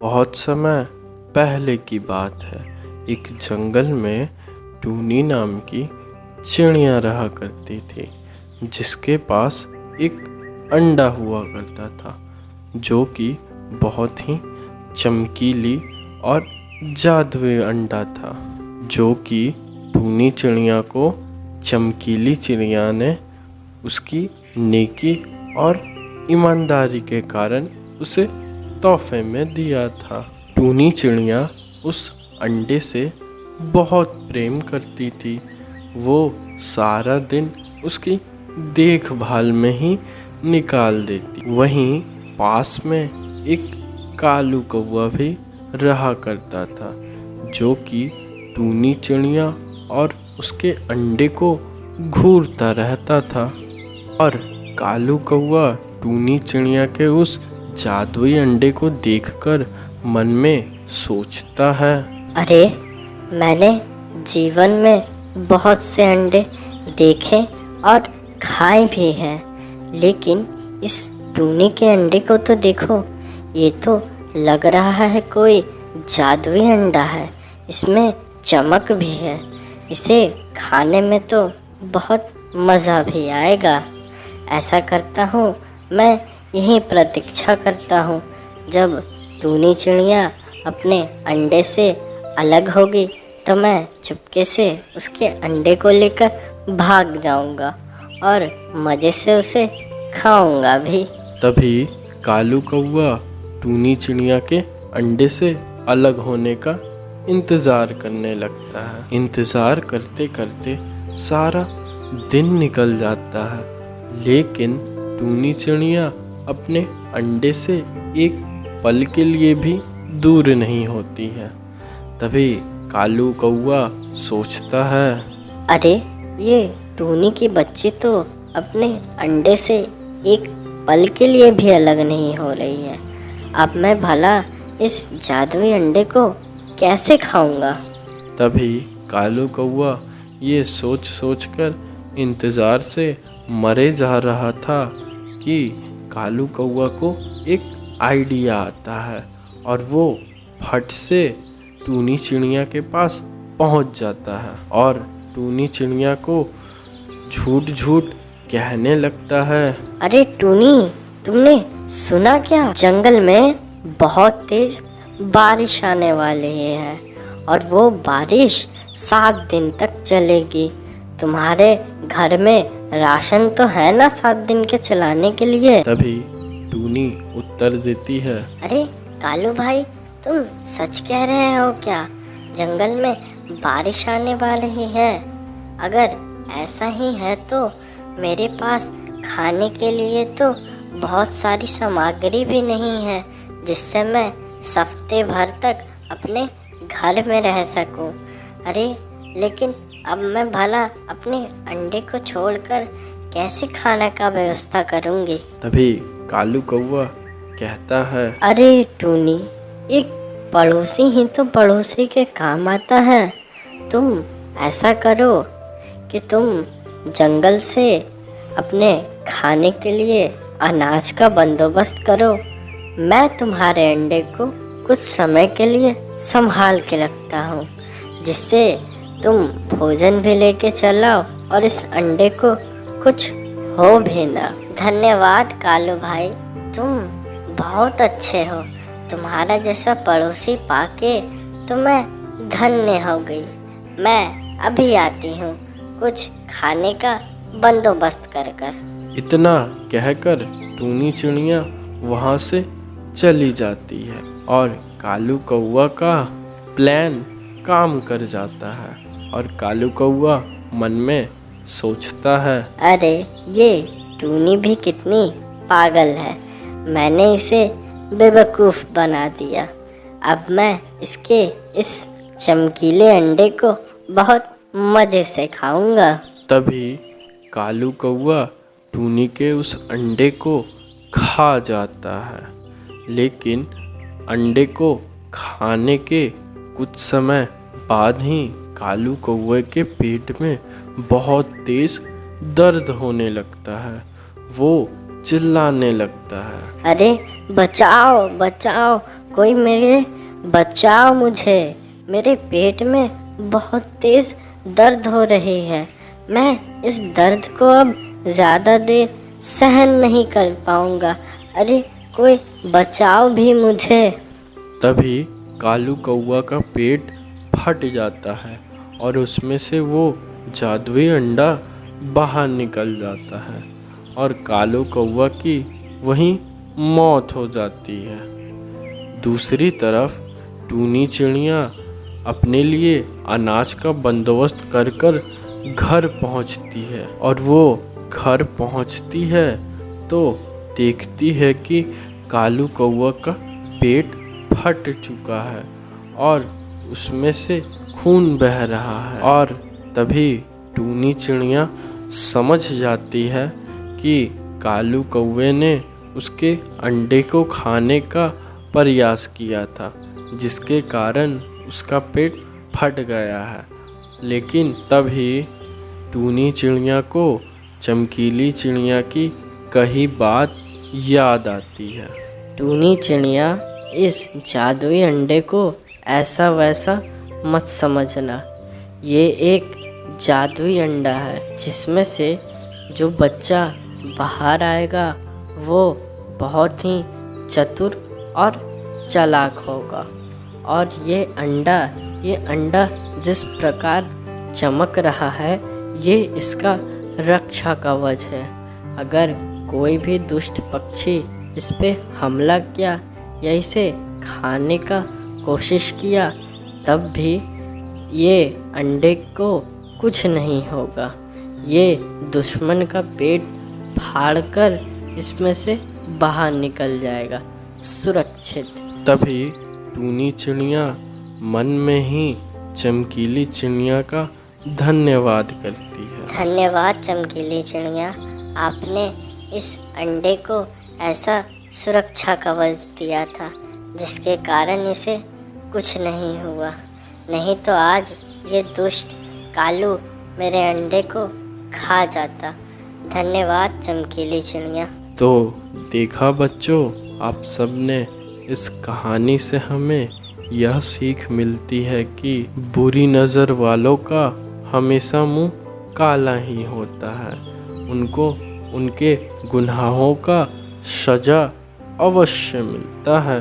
बहुत समय पहले की बात है। एक जंगल में टूनी नाम की चिड़िया रहा करती थी, जिसके पास एक अंडा हुआ करता था, जो कि बहुत ही चमकीली और जादुई अंडा था, जो कि टूनी चिड़िया को चमकीली चिड़िया ने उसकी नेकी और ईमानदारी के कारण उसे तोहफे में दिया था। टूनी चिड़िया उस अंडे से बहुत प्रेम करती थी। वो सारा दिन उसकी देखभाल में ही निकाल देती। वहीं पास में एक कालू कौवा भी रहा करता था, जो कि टूनी चिड़िया और उसके अंडे को घूरता रहता था। और कालू कौवा टूनी चिड़िया के उस जादुई अंडे को देखकर मन में सोचता है, अरे, मैंने जीवन में बहुत से अंडे देखे और खाए भी हैं, लेकिन इस टूनी के अंडे को तो देखो, ये तो लग रहा है कोई जादुई अंडा है। इसमें चमक भी है। इसे खाने में तो बहुत मज़ा भी आएगा। ऐसा करता हूँ, मैं यही प्रतीक्षा करता हूँ जब टूनी चिड़िया अपने अंडे से अलग होगी, तो मैं चुपके से उसके अंडे को लेकर भाग जाऊंगा और मज़े से उसे खाऊंगा भी। तभी कालू कौवा टूनी चिड़िया के अंडे से अलग होने का इंतज़ार करने लगता है। इंतज़ार करते करते सारा दिन निकल जाता है, लेकिन टूनी चिड़िया अपने अंडे से एक पल के लिए भी दूर नहीं होती है। तभी कालू कौवा सोचता है, अरे, ये टूनी की बच्ची तो अपने अंडे से एक पल के लिए भी अलग नहीं हो रही है। अब मैं भला इस जादुई अंडे को कैसे खाऊंगा? तभी कालू कौवा ये सोच सोच कर इंतज़ार से मरे जा रहा था कि कालू कौवा को एक आइडिया आता है और वो फट से टूनी चिड़िया के पास पहुंच जाता है और टूनी चिड़िया को झूठ झूठ कहने लगता है, अरे टूनी, तुमने सुना क्या? जंगल में बहुत तेज बारिश आने वाली है और वो बारिश 7 दिन तक चलेगी। तुम्हारे घर में राशन तो है ना 7 दिन के चलाने के लिए? तभी टूनी उत्तर देती है, अरे कालू भाई, तुम सच कह रहे हो क्या? जंगल में बारिश आने वाली है। अगर ऐसा ही है तो मेरे पास खाने के लिए तो बहुत सारी सामग्री भी नहीं है, जिससे मैं हफ्ते भर तक अपने घर में रह सकूं। अरे, लेकिन अब मैं भला अपने अंडे को छोड़कर कैसे खाने का व्यवस्था करूंगी? तभी कालू कौवा कहता है, अरे टूनी, एक पड़ोसी ही तो पड़ोसी के काम आता है। तुम ऐसा करो कि तुम जंगल से अपने खाने के लिए अनाज का बंदोबस्त करो। मैं तुम्हारे अंडे को कुछ समय के लिए संभाल के रखता हूँ, जिससे तुम भोजन भी लेके चलाओ और इस अंडे को कुछ हो भी ना। धन्यवाद कालू भाई, तुम बहुत अच्छे हो। तुम्हारा जैसा पड़ोसी पाके तो मैं धन्य हो गई। मैं अभी आती हूँ कुछ खाने का बंदोबस्त कर कर। इतना कहकर टूनी चिड़िया वहाँ से चली जाती है और कालू कौवा का प्लान काम कर जाता है। और कालू कौवा मन में सोचता है, अरे, ये टूनी भी कितनी पागल है। मैंने इसे बेवकूफ़ बना दिया। अब मैं इसके इस चमकीले अंडे को बहुत मज़े से खाऊंगा। तभी कालू कौवा टूनी के उस अंडे को खा जाता है, लेकिन अंडे को खाने के कुछ समय बाद ही कालू कौवे के पेट में बहुत तेज दर्द होने लगता है। वो चिल्लाने लगता है, अरे बचाओ बचाओ, कोई मेरे बचाओ मुझे, मेरे पेट में बहुत तेज दर्द हो रही है। मैं इस दर्द को अब ज़्यादा देर सहन नहीं कर पाऊंगा। अरे कोई बचाओ भी मुझे। तभी कालू कौवा का पेट फट जाता है और उसमें से वो जादुई अंडा बाहर निकल जाता है और कालू कौवा की वहीं मौत हो जाती है। दूसरी तरफ टूनी चिड़िया अपने लिए अनाज का बंदोबस्त कर कर घर पहुंचती है और वो घर पहुंचती है तो देखती है कि कालू कौवा का पेट फट चुका है और उसमें से खून बह रहा है। और तभी टूनी चिड़िया समझ जाती है कि कालू कौवे ने उसके अंडे को खाने का प्रयास किया था, जिसके कारण उसका पेट फट गया है। लेकिन तभी टूनी चिड़िया को चमकीली चिड़िया की कही बात याद आती है। टूनी चिड़िया, इस जादुई अंडे को ऐसा वैसा मत समझना। ये एक जादुई अंडा है जिसमें से जो बच्चा बाहर आएगा वो बहुत ही चतुर और चालाक होगा। और ये अंडा जिस प्रकार चमक रहा है, ये इसका रक्षा कवच है। अगर कोई भी दुष्ट पक्षी इस पे हमला किया या इसे खाने का कोशिश किया, तब भी ये अंडे को कुछ नहीं होगा। ये दुश्मन का पेट फाड़कर इसमें से बाहर निकल जाएगा सुरक्षित। तभी टूनी चिड़िया मन में ही चमकीली चिड़िया का धन्यवाद करती है। धन्यवाद चमकीली चिड़िया, आपने इस अंडे को ऐसा सुरक्षा कवच दिया था जिसके कारण इसे कुछ नहीं हुआ। नहीं तो आज ये दुष्ट कालू मेरे अंडे को खा जाता। धन्यवाद चमकीली चिड़िया। तो देखा बच्चों, आप सबने इस कहानी से हमें यह सीख मिलती है कि बुरी नज़र वालों का हमेशा मुंह काला ही होता है। उनको उनके गुनाहों का सजा अवश्य मिलता है।